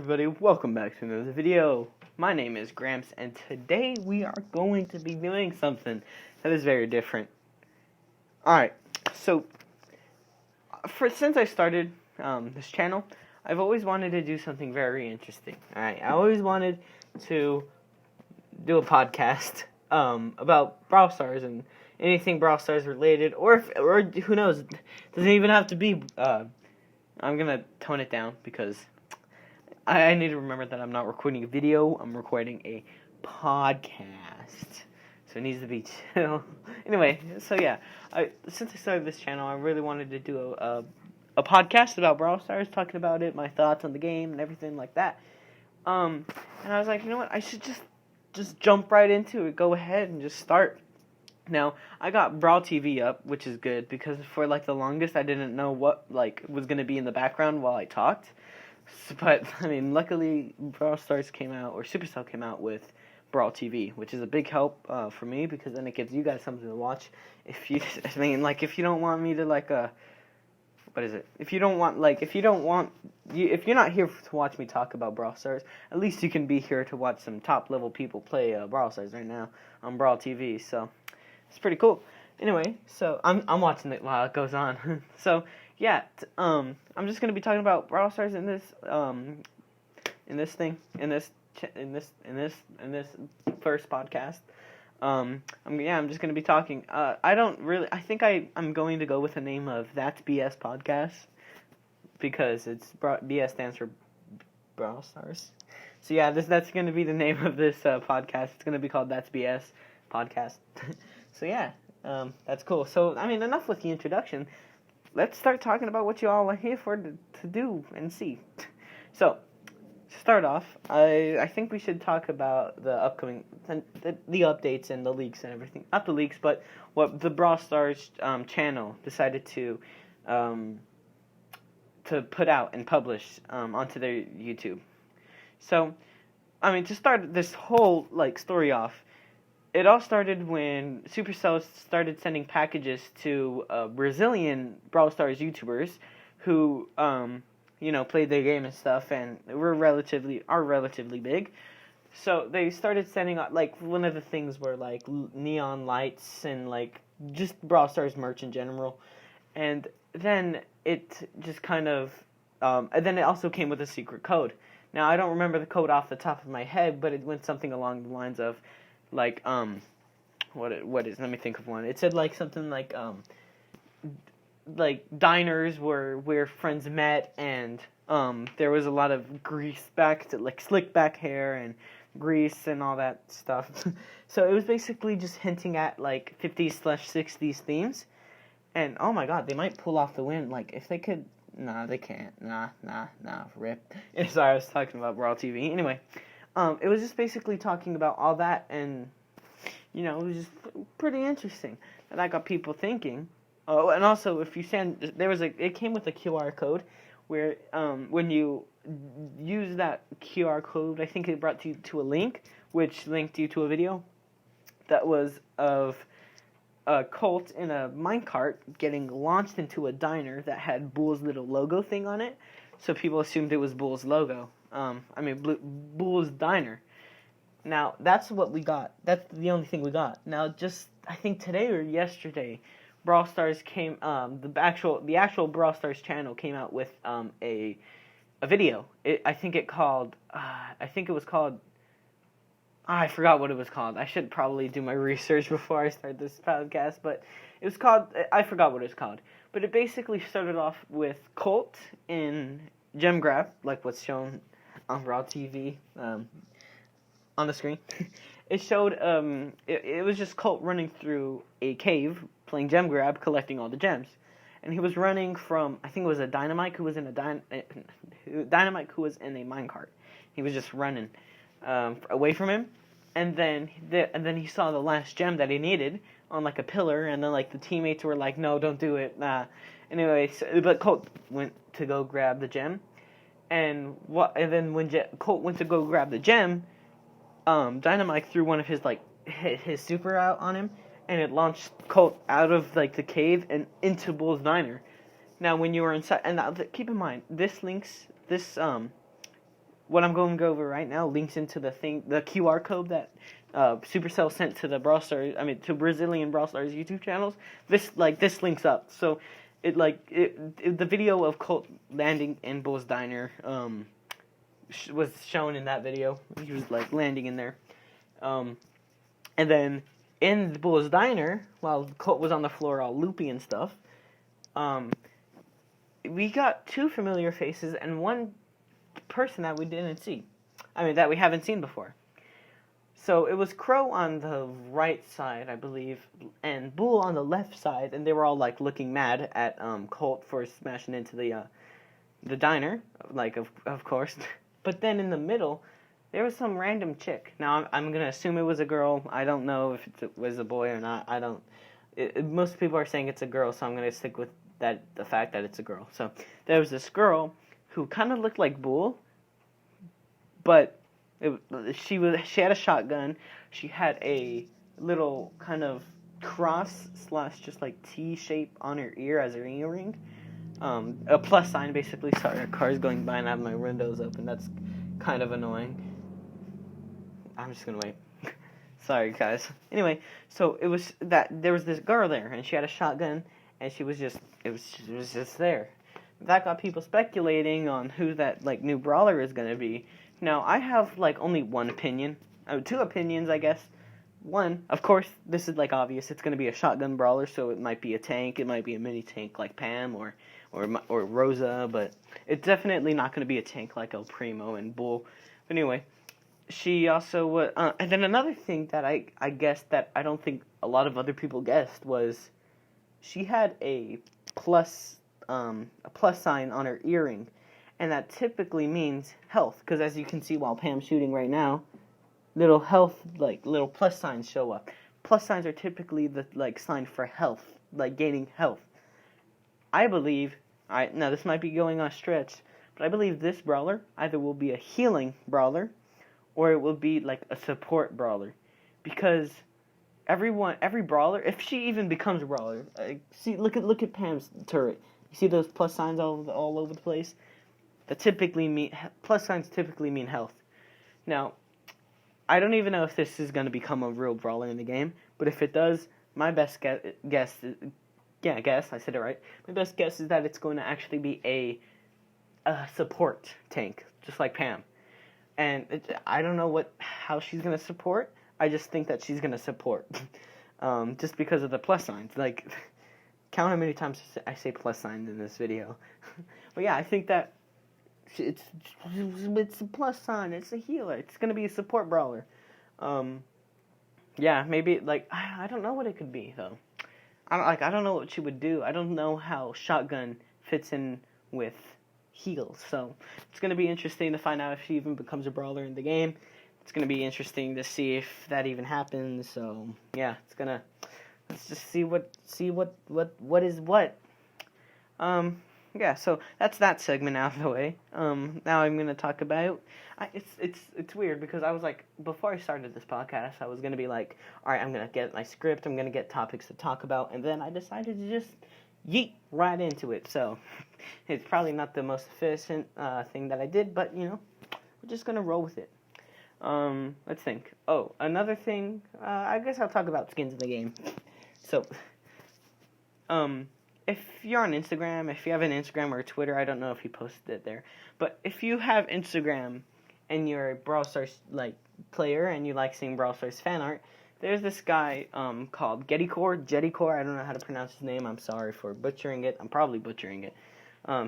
everybody, welcome back to another video. My name is Gramps, and today we are going to be doing something that is very different. Alright, so, since I started this channel, I've always wanted to do something very interesting. Alright, I always wanted to do a podcast about Brawl Stars and anything Brawl Stars related, or who knows, it doesn't even have to be, I'm gonna tone it down because I need to remember that I'm not recording a video, I'm recording a podcast. So it needs to be chill. Anyway, so yeah, since I started this channel, I really wanted to do a podcast about Brawl Stars, talking about it, my thoughts on the game, and everything like that. And I was like, you know what, I should just jump right into it, go ahead and just start. Now, I got Brawl TV up, which is good, because for, the longest, I didn't know what, was going to be in the background while I talked. But, luckily, Brawl Stars came out, or Supercell came out with Brawl TV, which is a big help for me, because then it gives you guys something to watch. If you, if you don't want me to, what is it? If you're not here to watch me talk about Brawl Stars, at least you can be here to watch some top-level people play Brawl Stars right now on Brawl TV, so it's pretty cool. Anyway, so I'm watching it while it goes on. So yeah, I'm just gonna be talking about Brawl Stars in this first podcast. I'm just gonna be talking. I think I'm going to go with the name of That's BS Podcast because BS stands for Brawl Stars. So yeah, that's gonna be the name of this podcast. It's gonna be called That's BS Podcast. So yeah, that's cool. So enough with the introduction. Let's start talking about what you all are here for to do and see. So, to start off, I think we should talk about the upcoming, the updates and the leaks and everything. Not the leaks, but what the Brawl Stars channel decided to put out and publish onto their YouTube. So, to start this whole story off, it all started when Supercell started sending packages to Brazilian Brawl Stars YouTubers who, played their game and stuff, and are relatively big. So they started sending out, one of the things were, neon lights and, just Brawl Stars merch in general. And then it just kind of, and then it also came with a secret code. Now, I don't remember the code off the top of my head, but it went something along the lines of, let me think of one. It said something diners were where friends met, and there was a lot of slick back hair and grease and all that stuff. So it was basically just hinting at 50s/60s themes. And oh my god, they might pull off the win. If they could, nah, they can't. Nah, rip. Sorry, I was talking about Brawl TV. Anyway. It was just basically talking about all that, and, it was just pretty interesting. And that got people thinking. Oh, and also, if you send, it came with a QR code, where, when you use that QR code, I think it brought you to a link, which linked you to a video that was of a Colt in a minecart getting launched into a diner that had Bull's little logo thing on it, so people assumed it was Bull's logo. Bull's Diner. Now, that's what we got. That's the only thing we got. Now, I think today or yesterday, Brawl Stars came, the actual Brawl Stars channel came out with, a video. I forgot what it was called. I should probably do my research before I start this podcast, but I forgot what it was called. But it basically started off with Colt in Gem Grab, like what's shown on Brawl TV, on the screen. It showed, it was just Colt running through a cave, playing Gem Grab, collecting all the gems. And he was running from, I think it was a Dynamite who was in a minecart. He was just running away from him, and then he saw the last gem that he needed on a pillar, and then the teammates were like, no, don't do it, nah. Anyway, but Colt went to go grab the gem. And then when Colt went to go grab the gem, Dynamite threw one of his super out on him, and it launched Colt out of the cave and into Bull's Diner. Now, when you were inside, and now, keep in mind, this what I'm going to go over right now links into the QR code that Supercell sent to the Brawl Stars, to Brazilian Brawl Stars YouTube channels. This links up. So the video of Colt landing in Bull's Diner was shown in that video. He was like landing in there. And then in Bull's Diner, while Colt was on the floor all loopy and stuff, we got 2 familiar faces and 1 person that we didn't see. That we haven't seen before. So it was Crow on the right side, I believe, and Bull on the left side, and they were all like looking mad at Colt for smashing into the diner, of course. But then in the middle, there was some random chick. Now I'm gonna assume it was a girl. I don't know if it was a boy or not. Most people are saying it's a girl, so I'm gonna stick with the fact that it's a girl. So there was this girl who kind of looked like Bull, but she had a shotgun. She had a little kind of cross / just like T shape on her ear as her earring. A plus sign basically. Sorry, a car's going by and I have my windows open. That's kind of annoying. I'm just gonna wait. Sorry guys. Anyway, so it was that there was this girl there and she had a shotgun and she was just there. That got people speculating on who that new brawler is gonna be. Now, I have only one opinion. 2 opinions, I guess. One, of course, this is obvious. It's gonna be a shotgun brawler, so it might be a tank. It might be a mini tank like Pam or Rosa, but it's definitely not gonna be a tank like El Primo and Bull. But anyway, she also was. And then another thing that I guessed that I don't think a lot of other people guessed was she had a plus sign on her earring. And that typically means health, because as you can see while Pam's shooting right now, little health, little plus signs show up. Plus signs are typically the sign for health, gaining health. I believe, now this might be going on a stretch, but I believe this brawler either will be a healing brawler, or it will be a support brawler, because every brawler, if she even becomes a brawler, look at Pam's turret. You see those plus signs all over the place? Plus signs typically mean health. Now, I don't even know if this is going to become a real brawler in the game, but if it does, my best guess, I said it right. My best guess is that it's going to actually be a support tank, just like Pam. And I don't know how she's going to support. I just think that she's going to support, just because of the plus signs. Count how many times I say plus signs in this video. But yeah, I think that it's a plus sign. It's a healer. It's gonna be a support brawler. Yeah, maybe I don't know what it could be though. I don't know what she would do. I don't know how shotgun fits in with heals. So it's gonna be interesting to find out if she even becomes a brawler in the game. It's gonna be interesting to see if that even happens. So yeah, let's just see what is what. Yeah, so that's that segment out of the way. Now I'm gonna talk about. It's weird because I was before I started this podcast, I was gonna be all right, I'm gonna get my script, I'm gonna get topics to talk about, and then I decided to just yeet right into it. So it's probably not the most efficient thing that I did, but we're just gonna roll with it. Let's think. Oh, another thing. I guess I'll talk about skins in the game. So, if you're on Instagram, if you have an Instagram or a Twitter, I don't know if you posted it there, but if you have Instagram and you're a Brawl Stars player and you like seeing Brawl Stars fan art, there's this guy called Gedi, I don't know how to pronounce his name. I'm sorry for butchering it. I'm probably butchering it.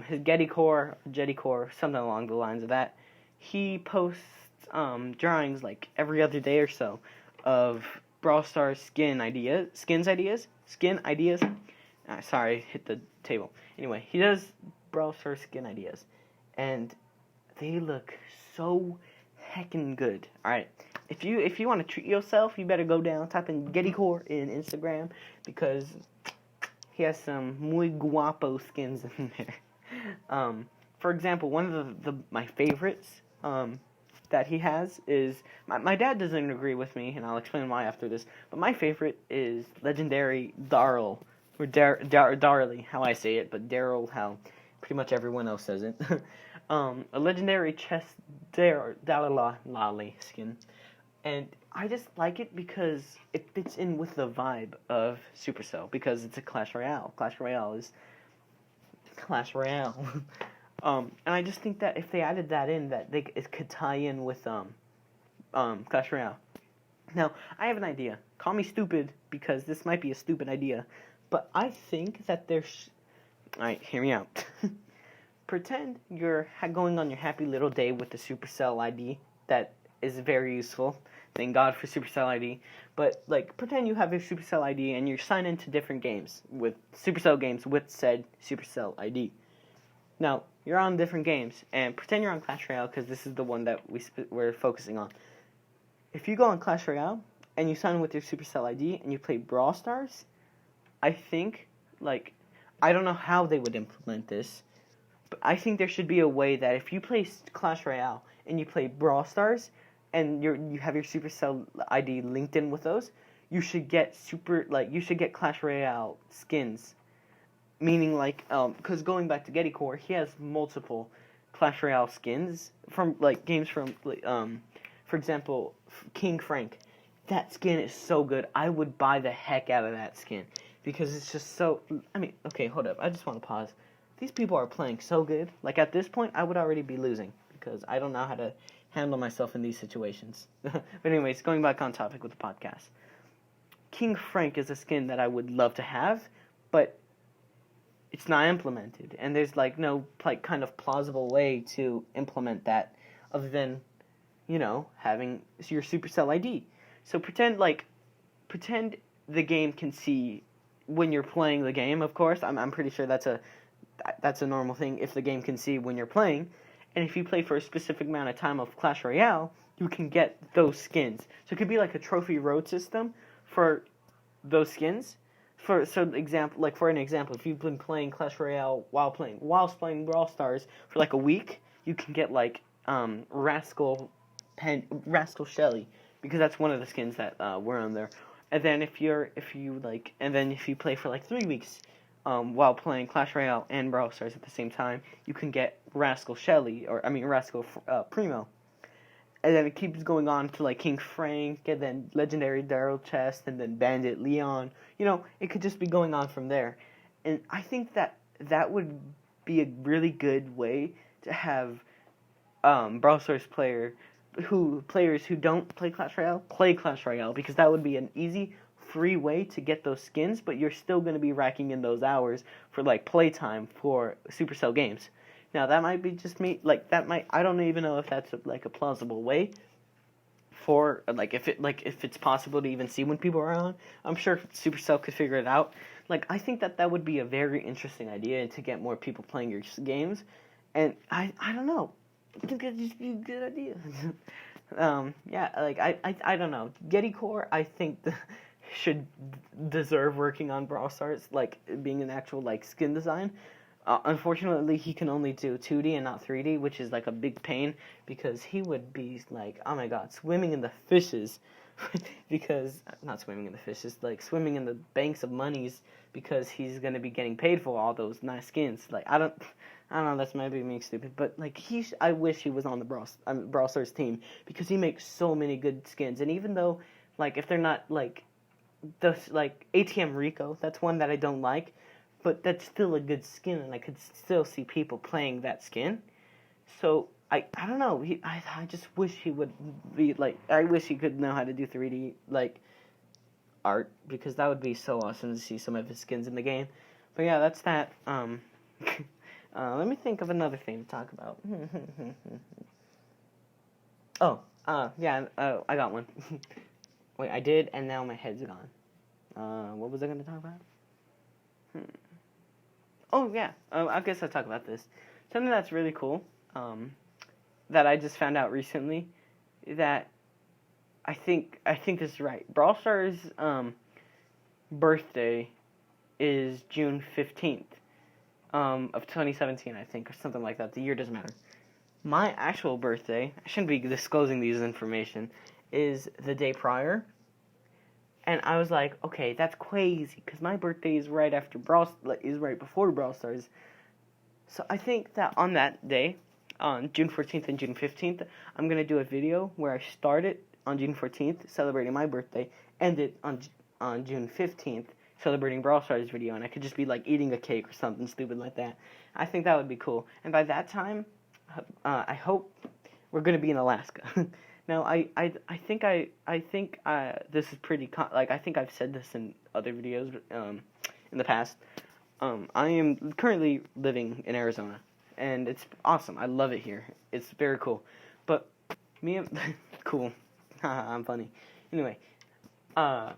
His Gedi, something along the lines of that. He posts drawings every other day or so of Brawl Stars skin ideas. Sorry, hit the table. Anyway, he does Brawl Stars skin ideas, and they look so heckin' good. All right, if you want to treat yourself, you better go down, type in Gedi in Instagram, because he has some muy guapo skins in there. For example, one of my favorites that he has is my dad doesn't agree with me, and I'll explain why after this. But my favorite is legendary Darl. Or Darley, how I say it, but Daryl, how pretty much everyone else says it. A legendary chest Lolly skin. And I just like it because it fits in with the vibe of Supercell, because it's a Clash Royale. Clash Royale is Clash Royale. And I just think that if they added that in, that it could tie in with Clash Royale. Now, I have an idea. Call me stupid, because this might be a stupid idea, but I think that there's... Alright, hear me out. Pretend you're going on your happy little day with the Supercell ID. That is very useful. Thank God for Supercell ID. But, like, pretend you have your Supercell ID and you're signed into different games with Supercell games with said Supercell ID. Now, you're on different games, and pretend you're on Clash Royale, because this is the one that we're focusing on. If you go on Clash Royale and you sign with your Supercell ID and you play Brawl Stars, I think, like, I don't know how they would implement this, but I think there should be a way that if you play Clash Royale and you play Brawl Stars and you have your Supercell ID linked in with those, you should get Clash Royale skins. Meaning, like, because going back to Gedi, he has multiple Clash Royale skins from, like, games from, for example, King Frank. That skin is so good. I would buy the heck out of that skin, because it's just so... I mean, okay, hold up. I just want to pause. These people are playing so good. Like, at this point, I would already be losing, because I don't know how to handle myself in these situations. But anyways, going back on topic with the podcast. King Frank is a skin that I would love to have, but it's not implemented. And there's, like, no, like, kind of plausible way to implement that other than, you know, having your Supercell ID. So pretend the game can see when you're playing the game, of course. I'm pretty sure that's a normal thing, if the game can see when you're playing. And if you play for a specific amount of time of Clash Royale, you can get those skins. So it could be like a trophy road system for those skins. For an example, if you've been playing Clash Royale whilst playing Brawl Stars for like a week, you can get like Rascal Shelly, because that's one of the skins that were on there. And then if you play for like 3 weeks while playing Clash Royale and Brawl Stars at the same time, you can get Rascal Primo. And then it keeps going on to like King Frank, and then Legendary Daryl Chest, and then Bandit Leon. You know, it could just be going on from there. And I think that would be a really good way to have Brawl Stars players who don't play Clash Royale, because that would be an easy, free way to get those skins, but you're still going to be racking in those hours for like playtime for Supercell games. Now, that might be just me, I don't even know if that's a plausible way for, if it's possible to even see when people are on. I'm sure Supercell could figure it out. I think that would be a very interesting idea to get more people playing your games, and I don't know. I think that'd just be a good idea. I don't know. Gedi, I think, should deserve working on Brawl Stars, being an actual, skin design. Unfortunately, he can only do 2D and not 3D, which is, a big pain, because he would be, oh my god, swimming in the fishes, not swimming in the fishes, swimming in the banks of monies, because he's going to be getting paid for all those nice skins. I don't know, that's maybe me stupid, but, I wish he was on the Brawl Stars team, because he makes so many good skins, and even though, if they're not, ATM Rico, that's one that I don't like, but that's still a good skin, and I could still see people playing that skin. So, I don't know, I just wish he would be, I wish he could know how to do 3D, art, because that would be so awesome to see some of his skins in the game. But yeah, that's that. Let me think of another thing to talk about. I got one. Wait, I did, and now my head's gone. What was I going to talk about? Oh, yeah. I guess I'll talk about this. Something that's really cool, that I just found out recently, that I think is right. Brawl Stars' birthday is June 15th of 2017, I think, or something like that. The year doesn't matter. My actual birthday, I shouldn't be disclosing these information, is the day prior. And I was like, okay, that's crazy, because my birthday is right before Brawl Stars. So I think that on that day, on June 14th and June 15th, I'm going to do a video where I start it on June 14th, celebrating my birthday, end it on June 15th, celebrating Brawl Stars video, and I could just be like eating a cake or something stupid like that. I think that would be cool. And by that time, I hope we're going to be in Alaska. Now, I think this is pretty, I think I've said this in other videos in the past. I am currently living in Arizona, and it's awesome. I love it here. It's very cool. But cool. I'm funny. Anyway, I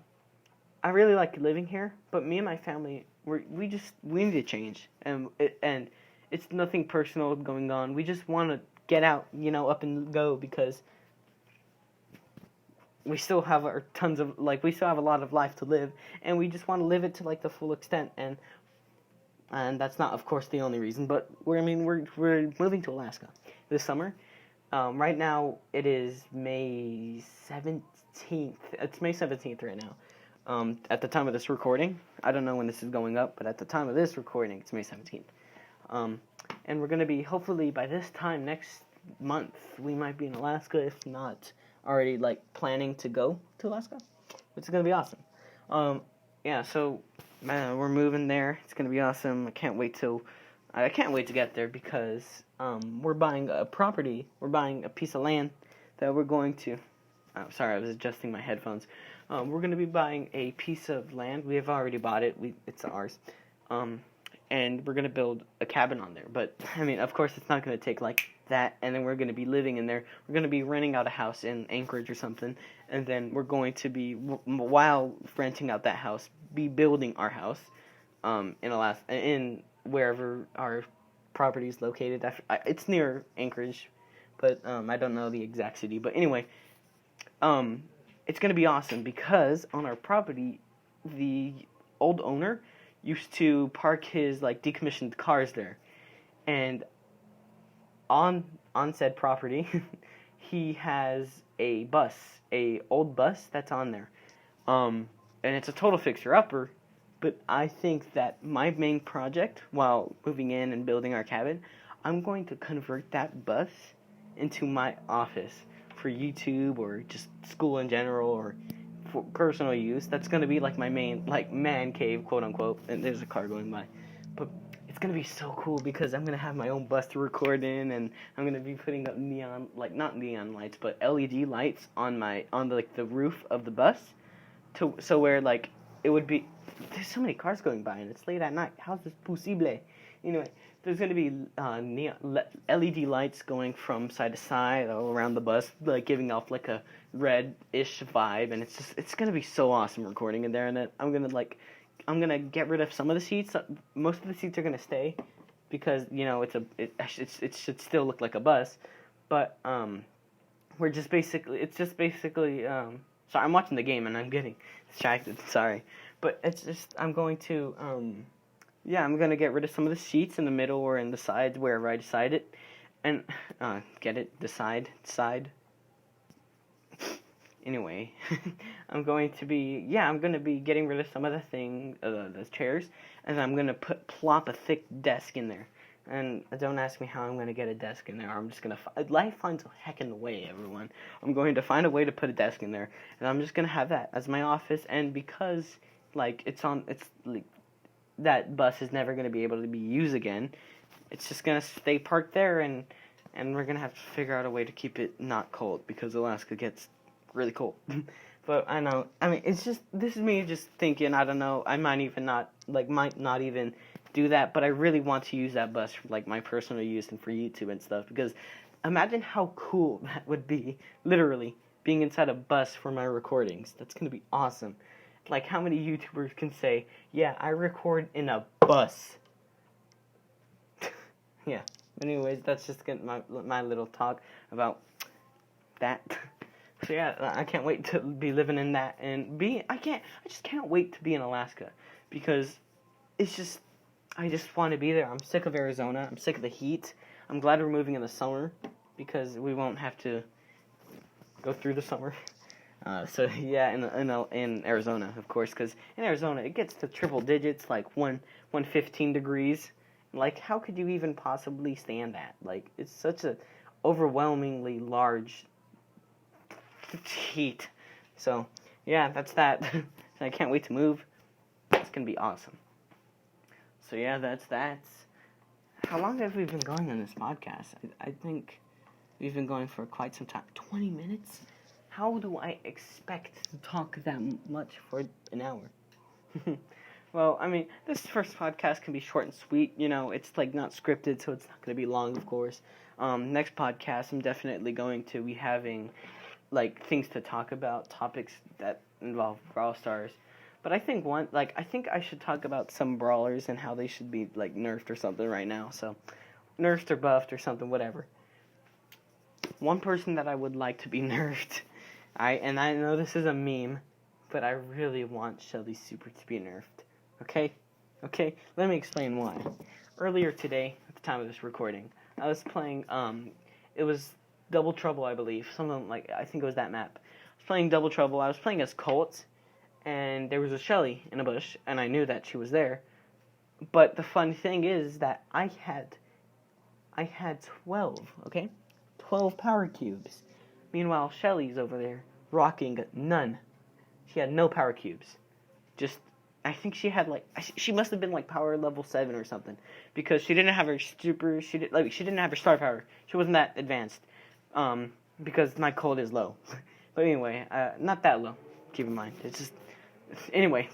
really like living here, but me and my family, we need to change, and it's nothing personal going on. We just want to get out, up and go, because we still have we still have a lot of life to live, and we just want to live it to the full extent, and that's not, of course, the only reason, but we're moving to Alaska this summer. Right now it is May 17th. It's May 17th right now. At the time of this recording, I don't know when this is going up, but at the time of this recording, it's May 17th. And we're going to be, hopefully by this time next month, we might be in Alaska, if not already planning to go to Alaska, which is going to be awesome. Yeah, so we're moving there. It's going to be awesome. I can't wait to get there, because we're buying a property. We're buying a piece of land that we're going to, sorry, I was adjusting my headphones. We're going to be buying a piece of land. We have already bought it. It's ours. And we're going to build a cabin on there. But, of course, it's not going to take that, and then we're going to be living in there. We're going to be renting out a house in Anchorage or something, and then we're going to be, while renting out that house, be building our house in Alaska, in wherever our property is located. It's near Anchorage, but I don't know the exact city. But anyway, it's going to be awesome, because on our property, the old owner used to park his decommissioned cars there, and on said property he has a old bus that's on there, and it's a total fixer-upper. But I think that my main project, while moving in and building our cabin, I'm going to convert that bus into my office for YouTube, or just school in general, or for personal use. That's going to be my main man cave, quote unquote. And there's a car going by, but it's going to be so cool, because I'm going to have my own bus to record in, and I'm going to be putting up neon, not neon lights, but LED lights on the roof of the bus, so where it would be, there's so many cars going by, and it's late at night. How's this possible? Anyway, there's going to be neon LED lights going from side to side all around the bus, giving off a red-ish vibe, and it's going to be so awesome recording in there. And then I'm going to get rid of some of the seats. Most of the seats are going to stay, because it should still look like a bus, but it's just basically sorry, I'm watching the game and I'm getting distracted, sorry. But it's just, I'm going to get rid of some of the seats in the middle or in the sides, wherever I decide it. And, get it? Decide? Side? Anyway, I'm going to be getting rid of some of the chairs, and I'm going to plop a thick desk in there. And don't ask me how I'm going to get a desk in there. I'm just going to, life finds a heckin' way, everyone. I'm going to find a way to put a desk in there, and I'm just going to have that as my office. And because, that bus is never going to be able to be used again, it's just going to stay parked there, and we're going to have to figure out a way to keep it not cold, because Alaska gets really cold. But I know, it's just, this is me just thinking, I don't know, I might not even do that, but I really want to use that bus for my personal use and for YouTube and stuff, because imagine how cool that would be, literally, being inside a bus for my recordings. That's going to be awesome. How many YouTubers can say, yeah, I record in a bus? Yeah, anyways, that's just my little talk about that. So yeah, I can't wait to be living in that, and I just can't wait to be in Alaska, because I just want to be there. I'm sick of Arizona. I'm sick of the heat. I'm glad we're moving in the summer, because we won't have to go through the summer. So yeah, in Arizona, of course, because in Arizona it gets to triple digits, 115 degrees, Like, how could you even possibly stand that? Like, it's such a overwhelmingly large heat. So, yeah, that's that. I can't wait to move. It's gonna be awesome. So, yeah, that's that. How long have we been going on this podcast? I think we've been going for quite some time. 20 minutes? How do I expect to talk that much for an hour? Well, I mean, this first podcast can be short and sweet. You know, it's like not scripted, so it's not going to be long, of course. Next podcast, I'm definitely going to be having like things to talk about, topics that involve Brawl Stars. But I think I think I should talk about some brawlers and how they should be like nerfed or something right now. So, nerfed or buffed or something, whatever. One person that I would like to be nerfed, and I know this is a meme, but I really want Shelly's super to be nerfed. Okay? Let me explain why. Earlier today, at the time of this recording, I was playing, it was Double Trouble, I believe. Something like, I think it was that map. I was playing Double Trouble. I was playing as Colt, and there was a Shelly in a bush, and I knew that she was there. But the funny thing is that I had 12, okay? 12 power cubes. Meanwhile, Shelly's over there rocking none. She had no power cubes. I think she had she must have been like power level 7 or something, because she didn't have her super. She didn't have her star power. She wasn't that advanced. Because my cold is low. But anyway, not that low. Keep in mind. It's just anyway.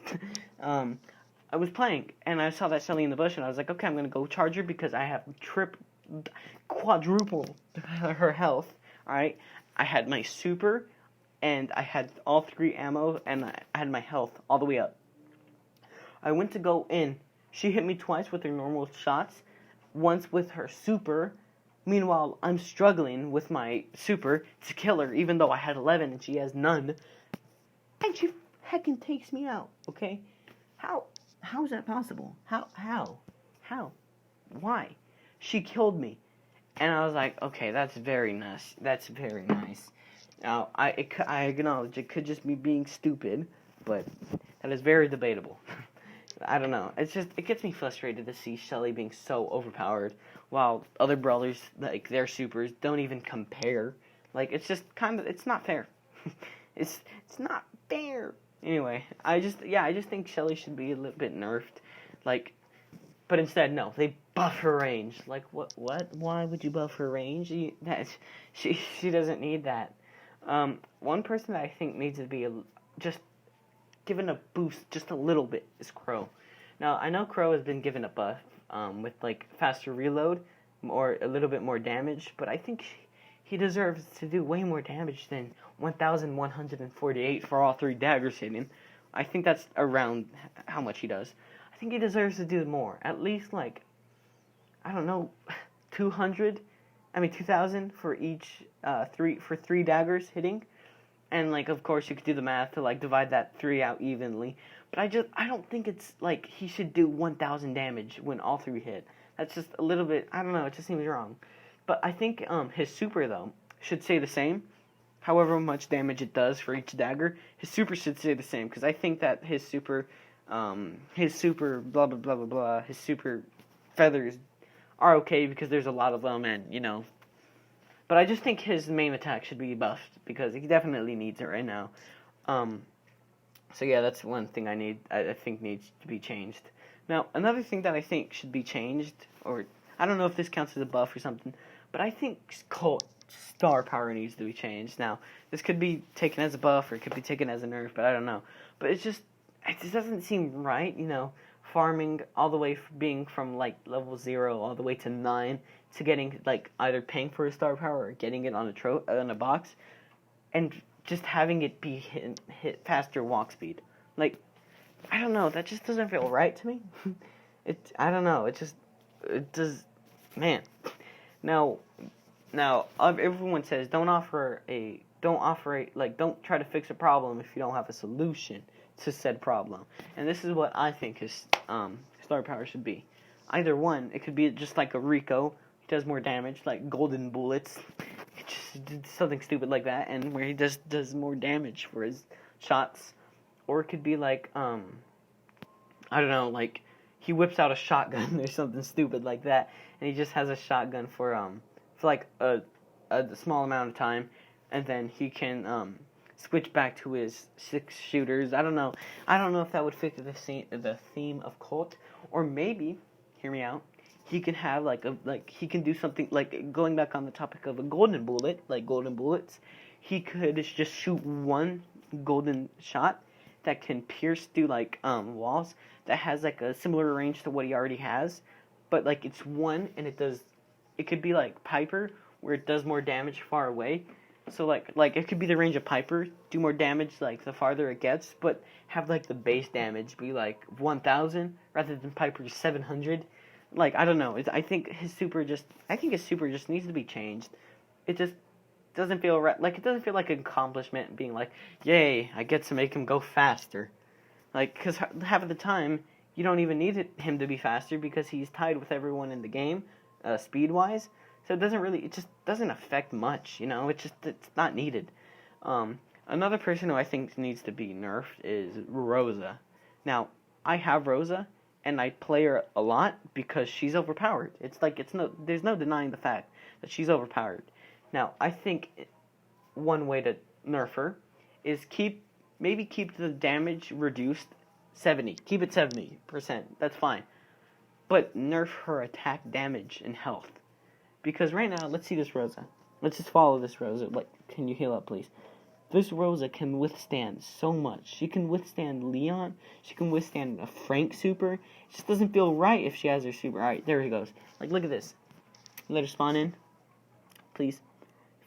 I was playing and I saw that Shelly in the bush and I was like, okay, I'm gonna go charge her because I have quadruple her health. All right, I had my super, and I had all 3 ammo, and I had my health all the way up. I went to go in. She hit me twice with her normal shots, once with her super. Meanwhile, I'm struggling with my super to kill her, even though I had 11 and she has none. And she heckin' takes me out, okay? How is that possible? How? Why? She killed me. And I was like, okay, that's very nice. That's very nice. Now, I acknowledge it could just be being stupid, but that is very debatable. I don't know. It gets me frustrated to see Shelly being so overpowered, while other brawlers, like, their supers don't even compare. Like, it's just it's not fair. It's not fair. Anyway, I just think Shelly should be a little bit nerfed. Like, but instead, no, they buff her range. Like, what? Why would you buff her range? She doesn't need that. One person that I think needs to be just given a boost just a little bit is Crow. Now, I know Crow has been given a buff with, like, faster reload or a little bit more damage, but I think he deserves to do way more damage than 1,148 for all 3 daggers hitting. I think that's around how much he does. I think he deserves to do more. At least, like, I don't know, 2,000 for each 3 daggers hitting. And, like, of course, you could do the math to, like, divide that 3 out evenly. But I don't think it's, like, he should do 1,000 damage when all 3 hit. That's just a little bit, I don't know, it just seems wrong. But I think his super, though, should stay the same. However much damage it does for each dagger, his super should stay the same. Because I think that his super blah, blah, blah, blah, blah, his super feathers are okay because there's a lot of them and, you know. But I just think his main attack should be buffed because he definitely needs it right now. So yeah, that's one thing I think needs to be changed. Now, another thing that I think should be changed, or I don't know if this counts as a buff or something, but I think Colt star power needs to be changed. Now, this could be taken as a buff or it could be taken as a nerf, but I don't know. But it just doesn't seem right, you know, farming all the way being from, like, level 0 all the way to 9 to getting, like, either paying for a star power or getting it on a box, and just having it be hit faster walk speed. Like, I don't know, that just doesn't feel right to me. I don't know, it does, man. Now, everyone says don't try to fix a problem if you don't have a solution to said problem. And this is what I think his star power should be. Either one, it could be just like a Rico, he does more damage, like golden bullets, just something stupid like that, and where he just does more damage for his shots. Or it could be like, I don't know, like, he whips out a shotgun or something stupid like that, and he just has a shotgun for like a small amount of time, and then he can switch back to his 6 shooters. I don't know if that would fit the theme of Colt, or maybe, hear me out, he can have he can do something like, going back on the topic of a golden bullet, like golden bullets. He could just shoot one golden shot that can pierce through walls, that has like a similar range to what he already has, but like it's one, and it could be like Piper, where it does more damage far away. So like it could be the range of Piper, do more damage like the farther it gets, but have like the base damage be like 1,000 rather than Piper's 700. Like, I don't know. I think his super just needs to be changed. It just doesn't feel right. Like, it doesn't feel like an accomplishment being like, yay, I get to make him go faster. Like, because half of the time you don't even need him to be faster, because he's tied with everyone in the game, speed wise. So it just doesn't affect much, you know? It's not needed. Another person who I think needs to be nerfed is Rosa. Now, I have Rosa, and I play her a lot because she's overpowered. There's no denying the fact that she's overpowered. Now, I think one way to nerf her is keep the damage reduced 70. Keep it 70%. That's fine. But nerf her attack damage and health. Because right now, let's see this Rosa. Let's just follow this Rosa. Like, can you heal up, please? This Rosa can withstand so much. She can withstand Leon. She can withstand a Frank super. It just doesn't feel right if she has her super. Alright, there he goes. Like, look at this. Let her spawn in. Please.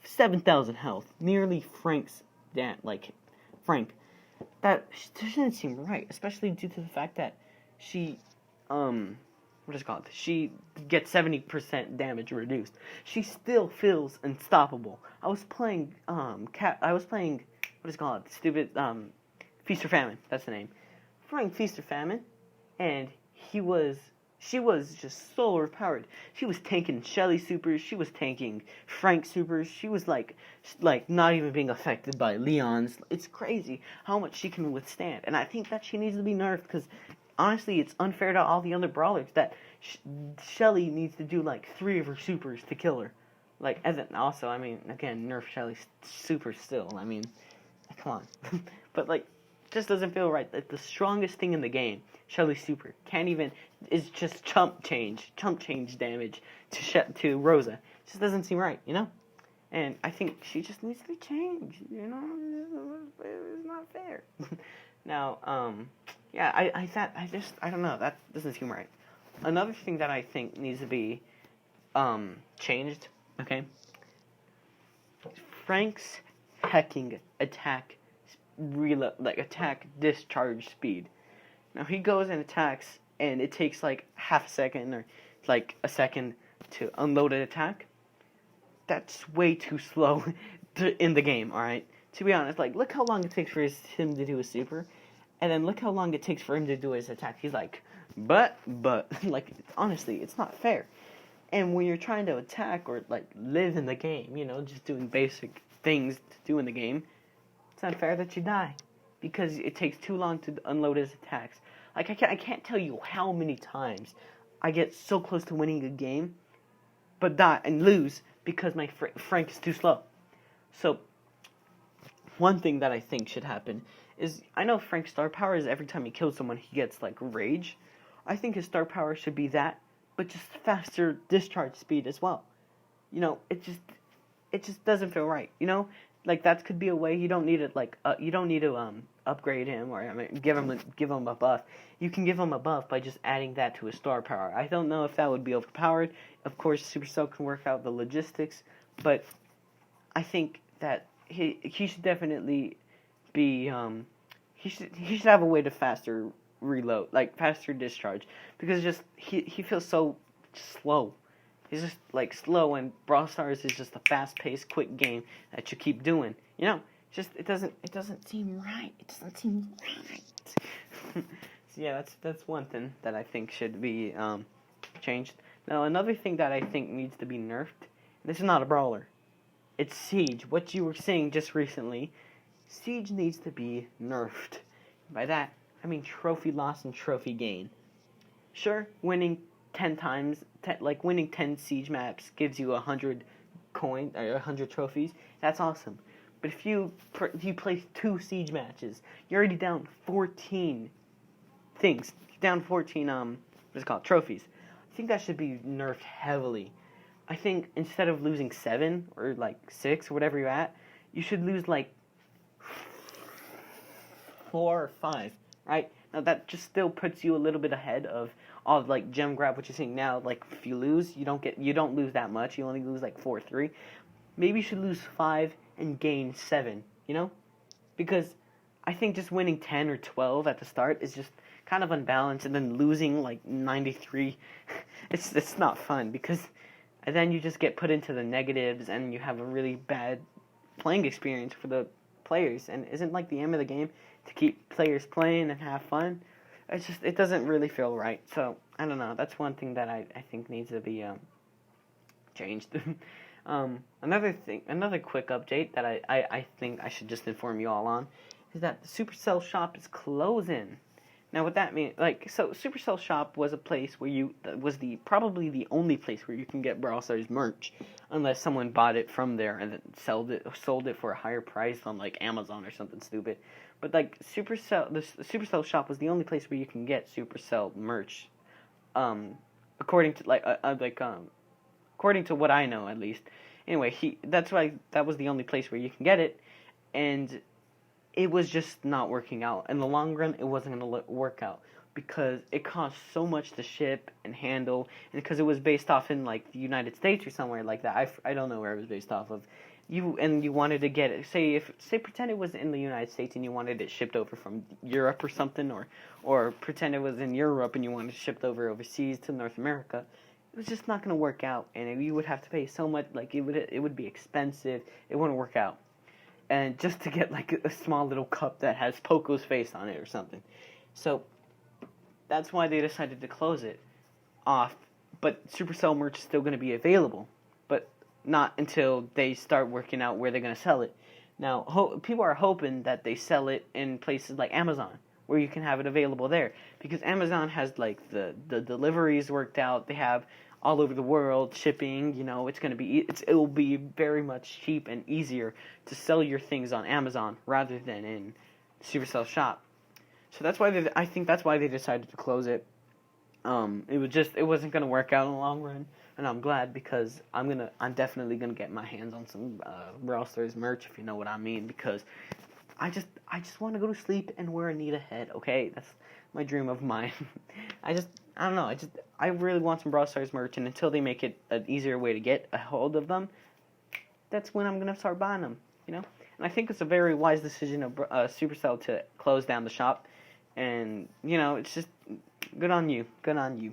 7,000 health. Nearly Frank's Frank. That doesn't seem right. Especially due to the fact that she, what is it called? She gets 70% damage reduced. She still feels unstoppable. I was playing, what is it called? Stupid, Feast or Famine. That's the name. Playing Feast or Famine, and she was just so overpowered. She was tanking Shelly supers. She was tanking Frank supers. She was like not even being affected by Leon's. It's crazy how much she can withstand, and I think that she needs to be nerfed, because honestly, it's unfair to all the other brawlers that Shelly needs to do like 3 of her supers to kill her. Like, and then also, I mean, again, nerf Shelly's super still. I mean, come on. But like, just doesn't feel right. Like, the strongest thing in the game, Shelly's super, is just chump change damage to Rosa. It just doesn't seem right, you know? And I think she just needs to be changed, you know? It's not fair. Now, yeah, I don't know, that doesn't seem right. Another thing that I think needs to be changed, okay? Frank's hacking attack reload, like attack discharge speed. Now he goes and attacks, and it takes like half a second or like a second to unload an attack. That's way too slow in the game, alright? To be honest, like, look how long it takes for him to do a super, and then look how long it takes for him to do his attack. He's like, but, like, honestly, it's not fair. And when you're trying to attack or, like, live in the game, you know, just doing basic things to do in the game, it's not fair that you die, because it takes too long to unload his attacks. Like, I can't tell you how many times I get so close to winning a game, but die and lose because my Frank is too slow. So, one thing that I think should happen is, I know Frank's star power is every time he kills someone he gets, like, rage. I think his star power should be that, but just faster discharge speed as well. You know, it just doesn't feel right, you know? Like, that could be a way. You don't need it, like, you don't need to upgrade him, or I mean, give him a buff. You can give him a buff by just adding that to his star power. I don't know if that would be overpowered. Of course, Supercell can work out the logistics, but I think that he should definitely be he should have a way to faster reload, like faster discharge, because just he feels so slow. He's just like slow, and Brawl Stars is just a fast-paced, quick game that you keep doing. You know, just it doesn't seem right. It doesn't seem right. So yeah, that's one thing that I think should be changed. Now, another thing that I think needs to be nerfed. This is not a brawler. It's Siege. What you were saying just recently, Siege needs to be nerfed. By that, I mean trophy loss and trophy gain. Sure, winning 10 times, like winning 10 siege maps gives you 100 coins or 100 trophies. That's awesome. But if you play 2 siege matches, you're already down 14 things. Down 14 what's it called, trophies. I think that should be nerfed heavily. I think instead of losing 7 or like 6 or whatever you're at, you should lose like 4 or 5, right? Now that just still puts you a little bit ahead of all like gem grab, what you're seeing now. Like if you lose, you don't lose that much. You only lose like 4 or 3. Maybe you should lose 5 and gain 7. You know, because I think just winning 10 or 12 at the start is just kind of unbalanced, and then losing like 93, it's not fun, because and then you just get put into the negatives and you have a really bad playing experience for the players. And isn't like the aim of the game to keep players playing and have fun? It doesn't really feel right. So I don't know. That's one thing that I think needs to be changed. Another quick update that I think I should just inform you all on is that the Supercell shop is closing. Now, what that means, so Supercell shop was a place where probably the only place where you can get Brawl Stars merch, unless someone bought it from there and then sold it for a higher price on like Amazon or something stupid. But like the Supercell shop was the only place where you can get Supercell merch, according to according to what I know, at least. Anyway, that was the only place where you can get it, and it was just not working out. In the long run, it wasn't going to work out because it cost so much to ship and handle, and because it was based off in like the United States or somewhere like that. I don't know where it was based off of. You wanted to get it. Pretend it was in the United States and you wanted it shipped over from Europe or something, or pretend it was in Europe and you wanted it shipped over overseas to North America. It was just not going to work out, and you would have to pay so much. Like it would be expensive. It wouldn't work out. And just to get like a small little cup that has Poco's face on it or something. So that's why they decided to close it off. But Supercell merch is still going to be available, but not until they start working out where they're going to sell it. Now, people are hoping that they sell it in places like Amazon, where you can have it available there, because Amazon has like the deliveries worked out. They have all over the world shipping. You know, it will be very much cheap and easier to sell your things on Amazon rather than in Supercell shop. So that's why I think that's why they decided to close it. It wasn't gonna work out in the long run, and I'm glad, because I'm definitely gonna get my hands on some Brawl Stars merch, if you know what I mean, because I just want to go to sleep and wear a Nita head. Okay, that's my dream of mine. I don't know. I really want some Brawl Stars merch, and until they make it an easier way to get a hold of them, that's when I'm gonna start buying them. You know, and I think it's a very wise decision of Supercell to close down the shop, and you know, it's just good on you. Good on you.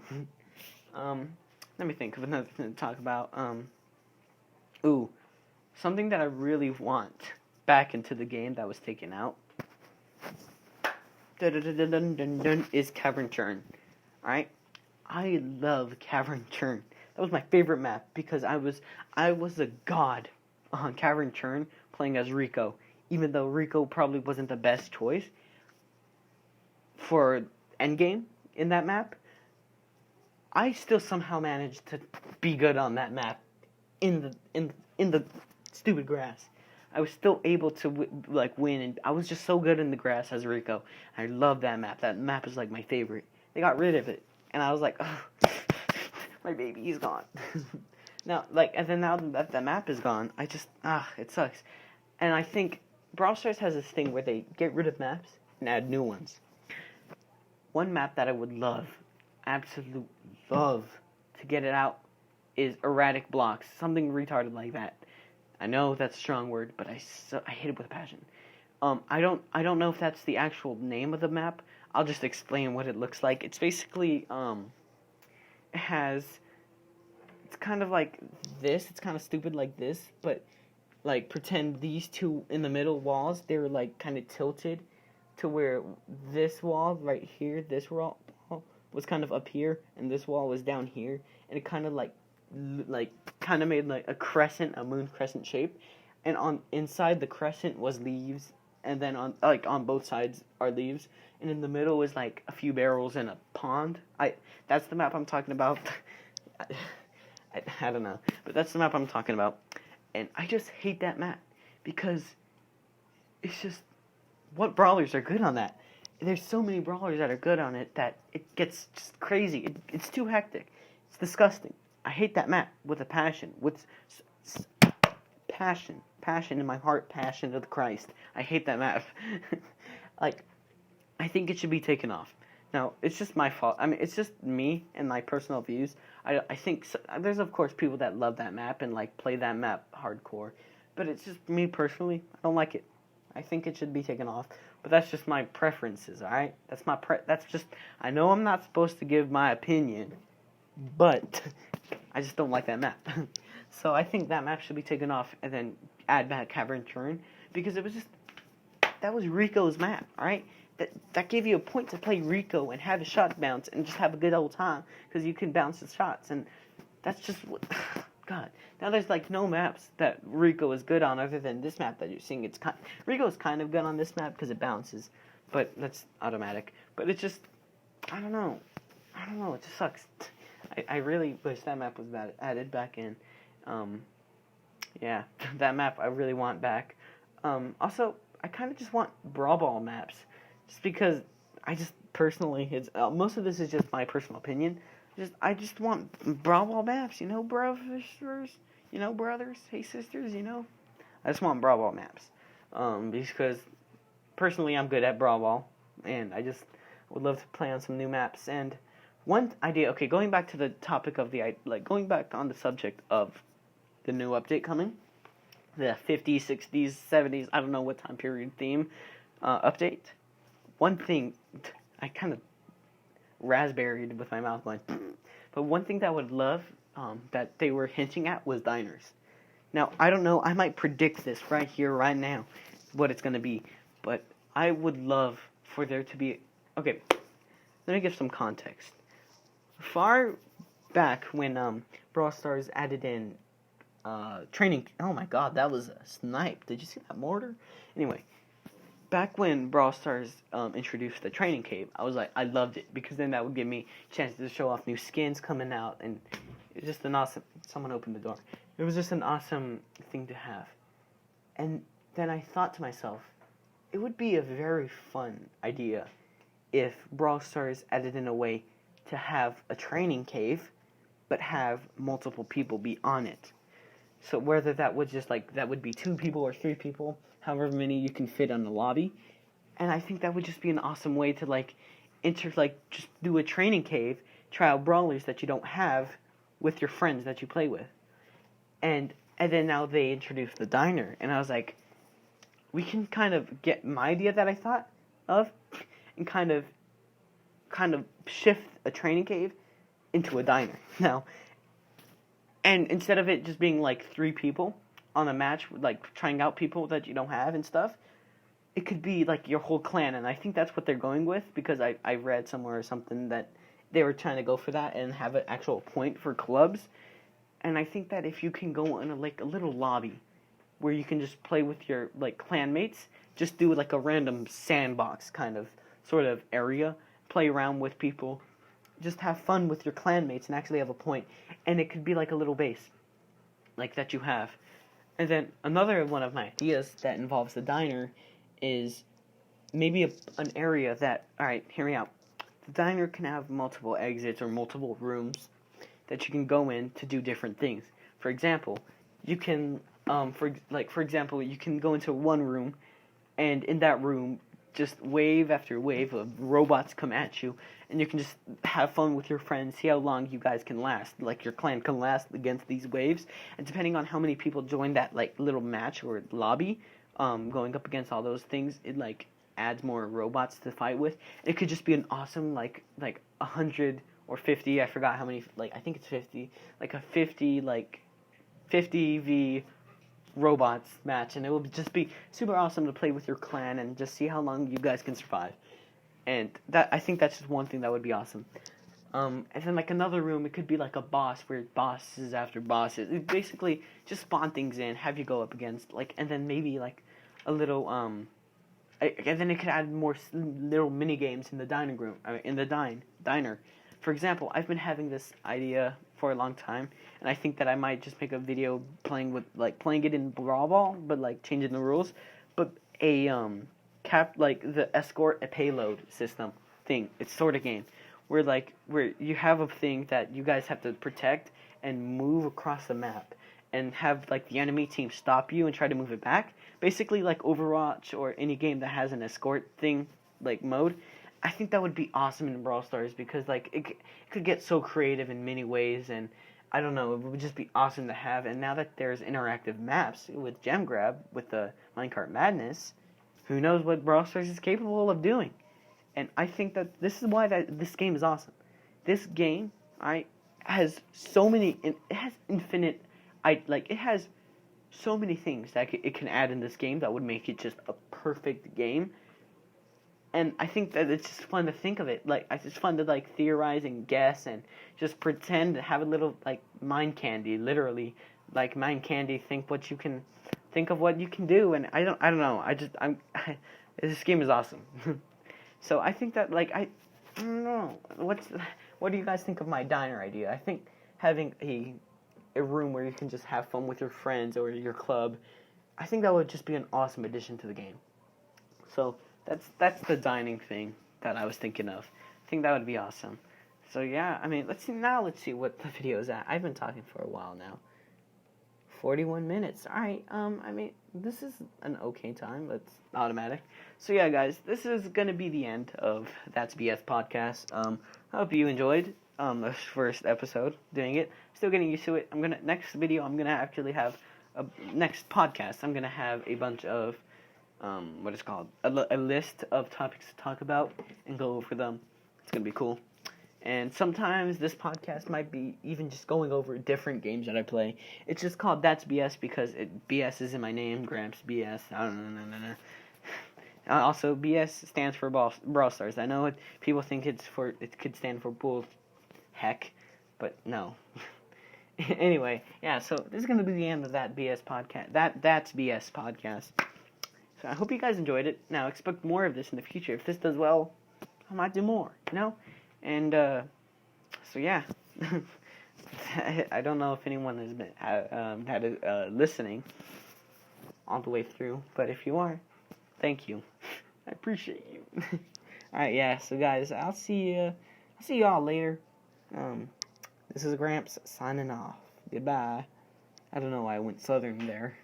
Let me think of another thing to talk about. Something that I really want back into the game that was taken out is Cavern Churn. Alright? I love Cavern Churn. That was my favorite map, because I was a god on Cavern Churn playing as Rico, even though Rico probably wasn't the best choice for endgame in that map. I still somehow managed to be good on that map in the stupid grass. I was still able to win, and I was just so good in the grass as Rico. I love that map. That map is like my favorite. They got rid of it, and I was like, oh, my baby is gone. Now that the map is gone, it sucks. And I think Brawl Stars has this thing where they get rid of maps and add new ones. One map that I would absolute love to get it out is Erratic blocks, something retarded like that. I know that's a strong word, but I hate it with a passion. I don't know if that's the actual name of the map. I'll just explain what it looks like. It's basically it's kind of like this. It's kind of stupid like this, but like pretend these two in the middle walls, they're like kind of tilted to where this wall right here, this wall was kind of up here, and this wall was down here, and it kind of kind of made like a moon crescent shape, and on inside the crescent was leaves and then on both sides are leaves, and in the middle is like a few barrels and a pond. That's the map I'm talking about. I don't know, but that's the map I'm talking about, and I just hate that map because it's just, what brawlers are good on that? There's so many brawlers that are good on it that it gets just crazy. It's too hectic. It's disgusting. I hate that map with a passion. With passion in my heart, passion of the Christ. I hate that map. Like, I think it should be taken off. Now, it's just my fault. I mean, it's just me and my personal views. I think there's, of course, people that love that map and, like, play that map hardcore. But it's just me personally. I don't like it. I think it should be taken off. But that's just my preferences, alright? That's just, I know I'm not supposed to give my opinion, but I just don't like that map. So I think that map should be taken off and then add back Cavern Turn, because it was just, that was Rico's map, alright? That gave you a point to play Rico and have a shot bounce and just have a good old time, because you can bounce the shots, and that's just what, God. Now there's like no maps that Rico is good on other than this map that you're seeing. Rico's kind of good on this map because it bounces, but that's automatic. But it's just, I don't know, it just sucks. I really wish that map was added back in. Yeah, that map I really want back. Also, I kind of just want Brawl Ball maps, just because I just personally, most of this is just my personal opinion. I just want Brawl Ball maps, brothers, brothers, hey sisters, I just want Brawl Ball maps, because personally I'm good at Brawl Ball, and I just would love to play on some new maps. And one idea, okay, going back to the topic of going back on the subject of the new update coming, the 50s, 60s, 70s, I don't know what time period theme, update. One thing, I kind of raspberried with my mouth going, but one thing that I would love that they were hinting at was diners. Now, I don't know, I might predict this right here, right now, what it's going to be, but I would love for there to be, okay, let me give some context. Far back when Brawl Stars added in training, oh my god, that was a snipe, did you see that mortar? Anyway, back when Brawl Stars introduced the training cave, I loved it, because then that would give me chances to show off new skins coming out, and it was just an awesome, someone opened the door. It was just an awesome thing to have. And then I thought to myself, it would be a very fun idea if Brawl Stars added in a way to have a training cave, but have multiple people be on it. So whether that would that would be 2 people or 3 people, however many you can fit on the lobby. And I think that would just be an awesome way to just do a training cave, try out brawlers that you don't have with your friends that you play with. And then now they introduced the diner, and I was like, we can kind of get my idea that I thought of and kind of shift a training cave into a diner. Now, and instead of it just being 3 people on a match, trying out people that you don't have and stuff, it could be your whole clan, and I think that's what they're going with, because I read somewhere or something that they were trying to go for that and have an actual point for clubs. And I think that if you can go in a little lobby where you can just play with your clan mates, just do a random sandbox kind of sort of area, play around with people, just have fun with your clan mates and actually have a point. And it could be a little base that you have. And then another one of my ideas that involves the diner is maybe an area that, alright, hear me out. The diner can have multiple exits or multiple rooms that you can go in to do different things. For example, you can, for example, you can go into one room, and in that room, just wave after wave of robots come at you, and you can just have fun with your friends, see how long you guys can last, your clan can last against these waves, and depending on how many people join that, little match or lobby, going up against all those things, it, adds more robots to fight with. It could just be an awesome, 100 or 50, I forgot how many, I think it's 50, a 50 v robots match, and it will just be super awesome to play with your clan and just see how long you guys can survive. And I think that's just one thing that would be awesome. And then another room, it could be a boss where bosses after bosses. It basically just spawn things in, have you go up against and then maybe a little And then it could add more little mini games in the dining room, in the diner. For example, I've been having this idea for a long time, and I think that I might just make a video playing it in Brawl Ball, but like changing the rules, but a the escort a payload system thing. It's sort of game where you have a thing that you guys have to protect and move across the map, and have like the enemy team stop you and try to move it back. Basically like Overwatch or any game that has an escort thing like mode. I think that would be awesome in Brawl Stars because like it could get so creative in many ways, and I don't know, it would just be awesome to have. And now that there's interactive maps with Gem Grab with the Minecart Madness, who knows what Brawl Stars is capable of doing. And I think that this is why this game is awesome. This game has so many, it has infinite, it has so many things that it can add in this game that would make it just a perfect game. And I think that it's just fun to think of it. Like, it's fun to like theorize and guess and just pretend to have a little like mind candy, literally like mind candy. Think of what you can do. And I don't know. This game is awesome. So I think that I don't know. What do you guys think of my diner idea? I think having a room where you can just have fun with your friends or your club, I think that would just be an awesome addition to the game. So that's the dining thing that I was thinking of. I think that would be awesome. So yeah, I mean, let's see what the video is at. I've been talking for a while now. 41 minutes. Alright, I mean, this is an okay time. It's automatic. So yeah, guys, this is gonna be the end of That's BS podcast. I hope you enjoyed this first episode doing it. Still getting used to it. Next video, I'm gonna actually have next podcast. I'm gonna have a bunch of what is called a list of topics to talk about and go over them. It's gonna be cool. And sometimes this podcast might be even just going over different games that I play. It's just called That's BS because BS is in my name, Gramps BS. I don't know. Also, BS stands for Brawl Stars. I know people think it could stand for bull heck, but no. Anyway, yeah, so this is going to be the end of That BS podcast. That's BS podcast. So I hope you guys enjoyed it. Now, expect more of this in the future. If this does well, I might do more, you know? And, so yeah. I don't know if anyone has been listening all the way through, but if you are, thank you. I appreciate you. Alright, yeah, so guys, I'll see y'all later. This is Gramps signing off. Goodbye. I don't know why I went southern there.